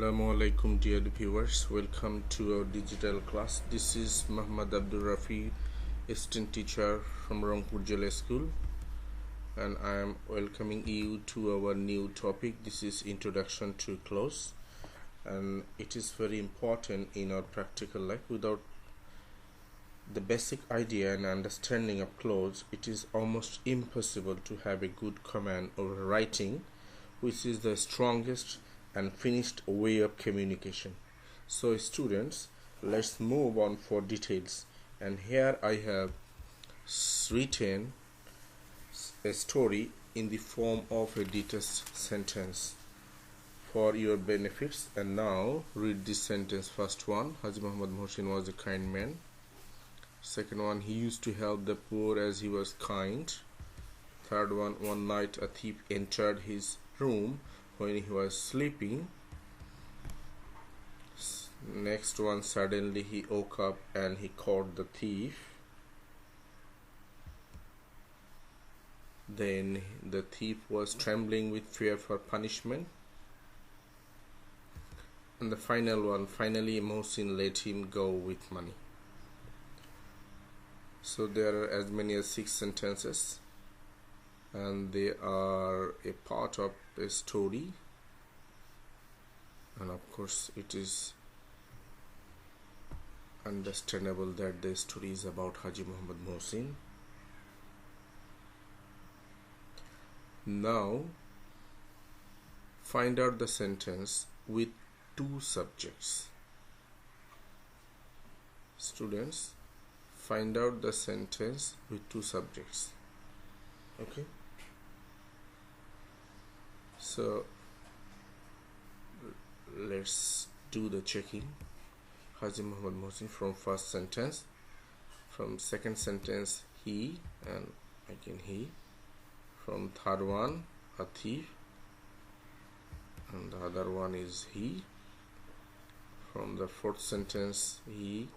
Assalamu alaikum dear viewers, welcome to our digital class. This is Muhammad Abdul Rafi, assistant teacher from Rangpur Jela School, and I am welcoming you to our new topic. This is introduction to clause, and it is very important in our practical life. Without the basic idea and understanding of clause, it is almost impossible to have a good command or writing, which is the strongest and finished way of communication. So students, let's move on for details, and here I have written a story in the form of a detached sentence for your benefits. And now read this sentence. First one, Haji Muhammad Mohsin was a kind man. Second one, he used to help the poor as he was kind. Third one night a thief entered his room when he was sleeping. Next one, suddenly he woke up and he caught the thief. Then the thief was trembling with fear for punishment. And the final one, finally Mohsin let him go with money. So there are as many as 6 sentences, and they are a part of a story, and of course it is understandable that the story is about Haji Muhammad Mohsin. Now find out the sentence with 2 subjects. Students, find out the sentence with 2 subjects. Okay, so let's do the checking. Haji Muhammad Mohsin from first sentence, from second sentence he, and again he, from third one a thief, and the other one is he, from the fourth sentence he,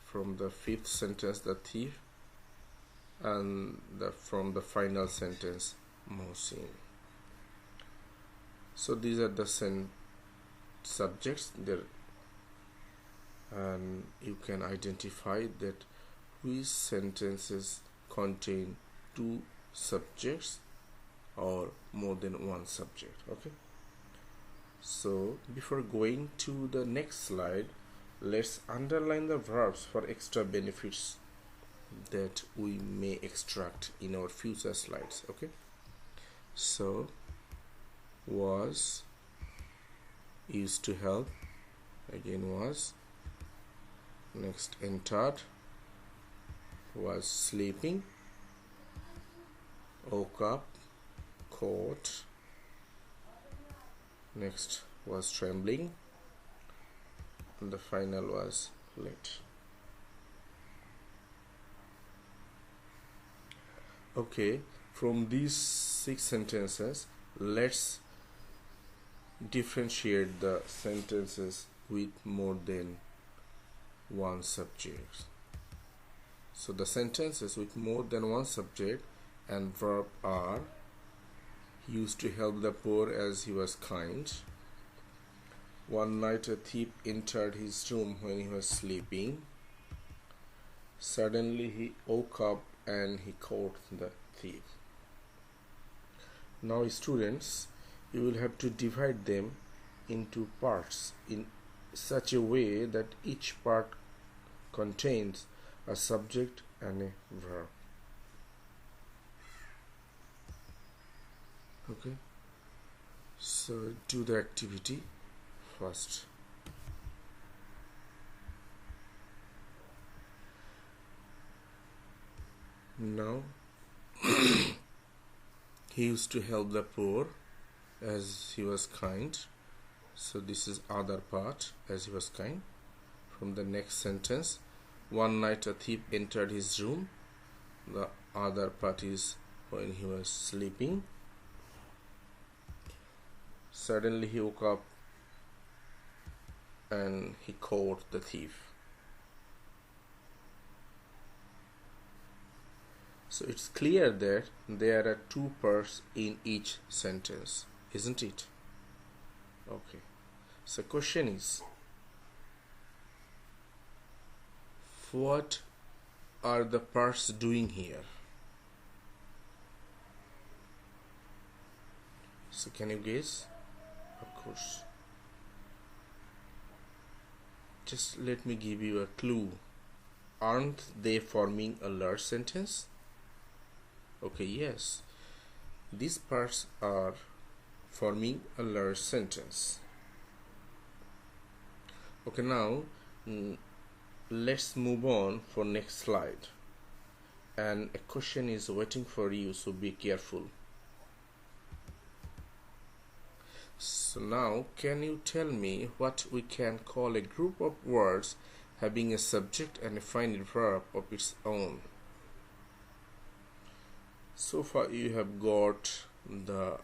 from the fifth sentence the thief, and from the final sentence Mohsin. So these are the subjects there, and you can identify that which sentences contain 2 subjects or more than 1 subject. Okay, so before going to the next slide, let's underline the verbs for extra benefits that we may extract in our future slides. Okay, so was, used to help, again was, next entered, was sleeping, woke up, caught, next was trembling, and the final was late. Okay, from these 6 sentences, let's differentiate the sentences with more than 1 subject. So the sentences with more than 1 subject and verb are: he used to help the poor as he was kind. One night a thief entered his room when he was sleeping. Suddenly he woke up and he caught the thief. Now students, you will have to divide them into parts in such a way that each part contains a subject and a verb. Okay, so do the activity first. Now he used to help the poor as he was kind. So this is other part, as he was kind. From the next sentence, one night a thief entered his room. The other part is when he was sleeping. Suddenly he woke up and he caught the thief. So it's clear that there are two parts in each sentence, isn't it? Okay. So question is, what are the parts doing here? So can you guess? Of course. Just let me give you a clue. Aren't they forming a large sentence? Okay, yes. These parts are forming a large sentence. Okay, now let's move on for next slide. And a question is waiting for you, so be careful. So now, can you tell me what we can call a group of words having a subject and a finite verb of its own? So far you have got the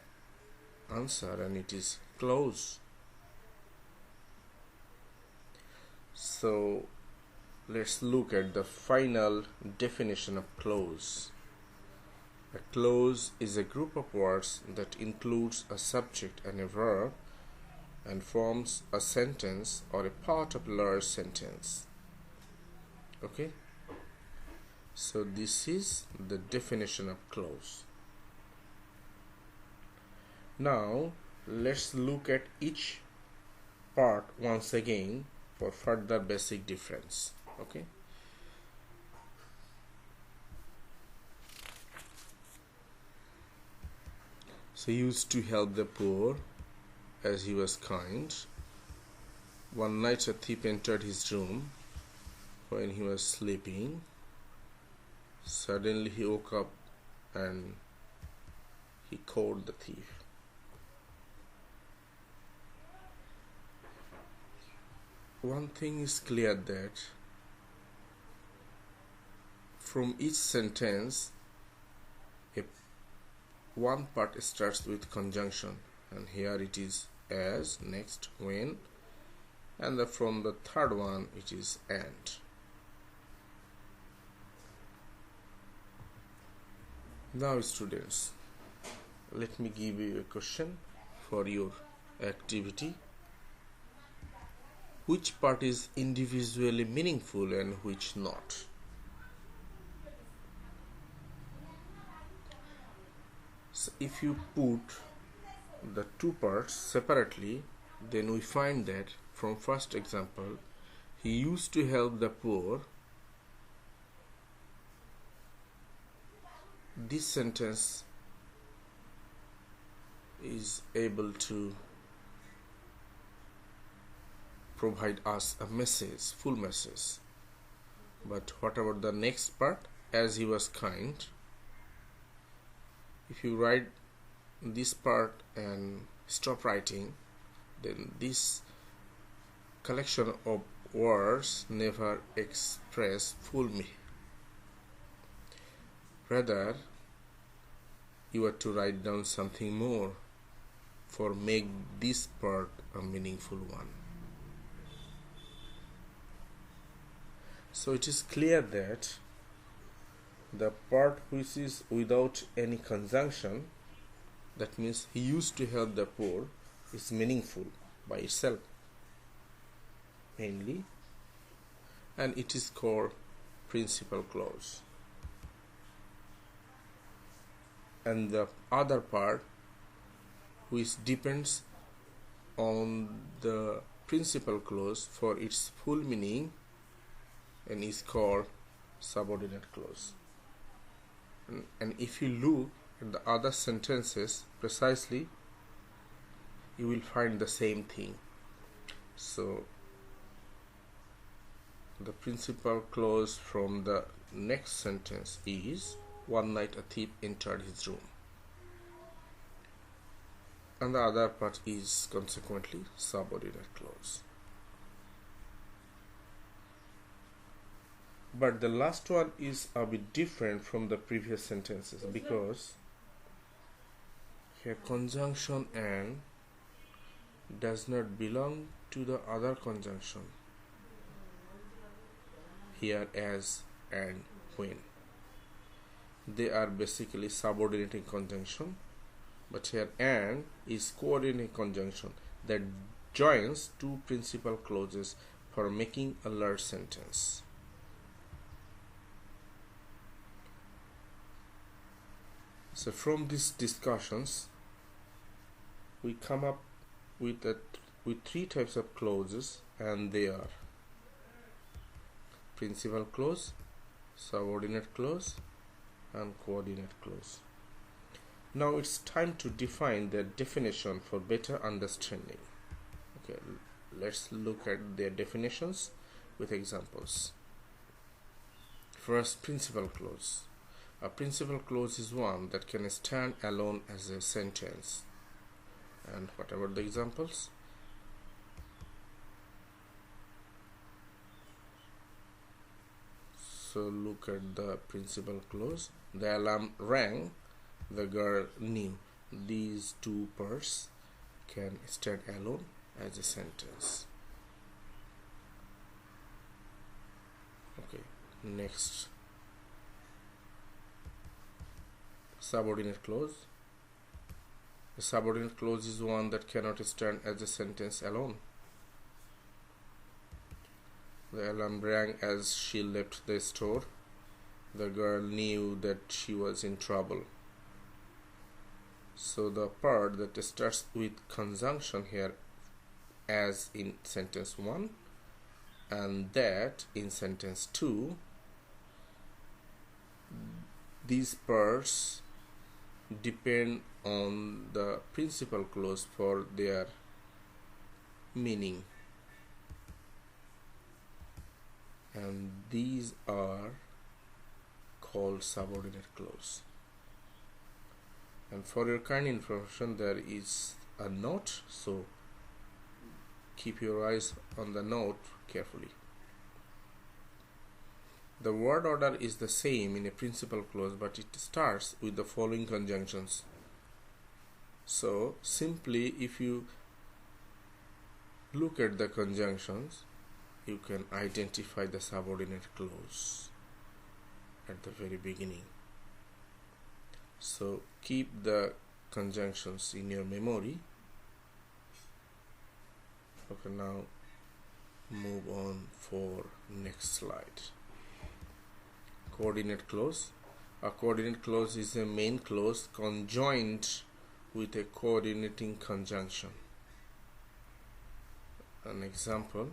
answer, and it is close. So let's look at the final definition of clause. A clause is a group of words that includes a subject and a verb and forms a sentence or a part of a large sentence. Okay? So this is the definition of clause. Now let's look at each part once again for further basic difference. Okay? So he used to help the poor as he was kind. One night a thief entered his room when he was sleeping. Suddenly he woke up and he caught the thief. One thing is clear, that from each sentence one part starts with conjunction, and here it is as, next when, and from the third one it is and. Now students, let me give you a question for your activity. Which part is individually meaningful and which not? So if you put the two parts separately, then we find that from first example, he used to help the poor. This sentence is able to provide us a message, full message. But what about the next part, as he was kind? If you write this part and stop writing, then this collection of words never express full meaning. Rather, you are to write down something more for make this part a meaningful one. So it is clear that the part which is without any conjunction, that means he used to help the poor, is meaningful by itself mainly, and it is called principal clause. And the other part, which depends on the principal clause for its full meaning, and is called subordinate clause. And if you look at the other sentences precisely, you will find the same thing. So the principal clause from the next sentence is, one night a thief entered his room, and the other part is consequently subordinate clause. But the last one is a bit different from the previous sentences, because here conjunction and does not belong to the other conjunction, here as and when. they are basically subordinating conjunction, but here and is coordinating conjunction that joins two principal clauses for making a large sentence. So from these discussions we come up with three types of clauses, and they are principal clause, subordinate clause, and coordinate clause. Now it's time to define their definition for better understanding. Okay, let's look at their definitions with examples. First, principal clause. A principal clause is one that can stand alone as a sentence. And what about the examples? So look at the principal clause. The alarm rang, the girl knew. These two parts can stand alone as a sentence. Okay, next, subordinate clause. A subordinate clause is one that cannot stand as a sentence alone. The alarm rang as she left the store. The girl knew that she was in trouble. So the part that starts with conjunction here, as in sentence 1, and that in sentence 2, these parts depend on the principal clause for their meaning, and these are called subordinate clause. And for your kind information, there is a note, so keep your eyes on the note carefully. The word order is the same in a principal clause, but it starts with the following conjunctions. So simply, if you look at the conjunctions, you can identify the subordinate clause at the very beginning. So keep the conjunctions in your memory. Okay, now move on for next slide. Coordinate clause. A coordinate clause is a main clause conjoined with a coordinating conjunction. An example: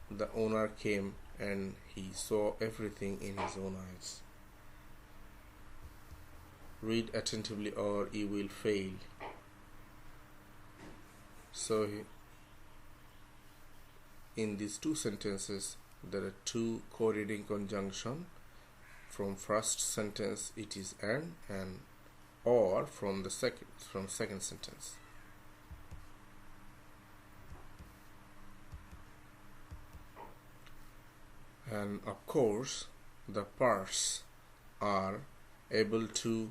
the owner came and he saw everything in his own eyes. Read attentively or you will fail. So in these two sentences there are two coordinating conjunction. From first sentence it is and or from second sentence. And of course the parts are able to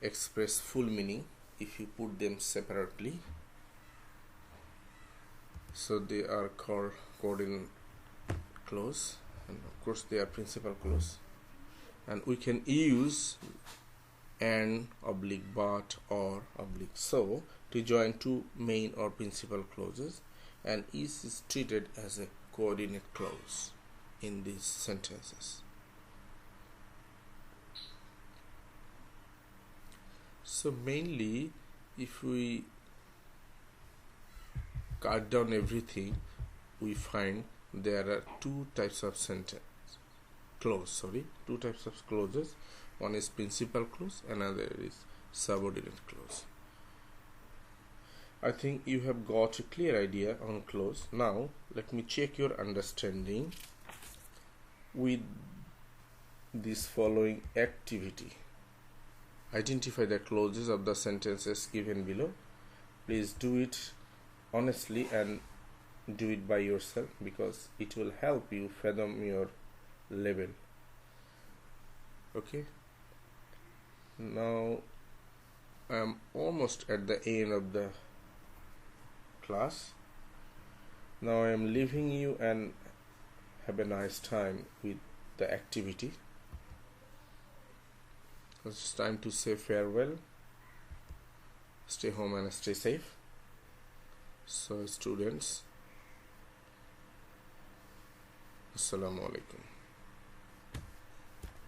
express full meaning if you put them separately. So they are called coordinate clause, and of course they are principal clause. And we can use and, oblique, but, or, oblique, so to join two main or principal clauses, and each is treated as a coordinate clause in these sentences. So mainly, if we cut down everything, we find there are two types of two types of clauses. One is principal clause, another is subordinate clause. I think you have got a clear idea on clause. Now let me check your understanding with this following activity. Identify the clauses of the sentences given below. Please do it honestly and do it by yourself, because it will help you fathom your level. Okay, now I am almost at the end of the class. Now I am leaving you, and have a nice time with the activity. It's time to say farewell. Stay home and stay safe. So students, Assalamu alaikum.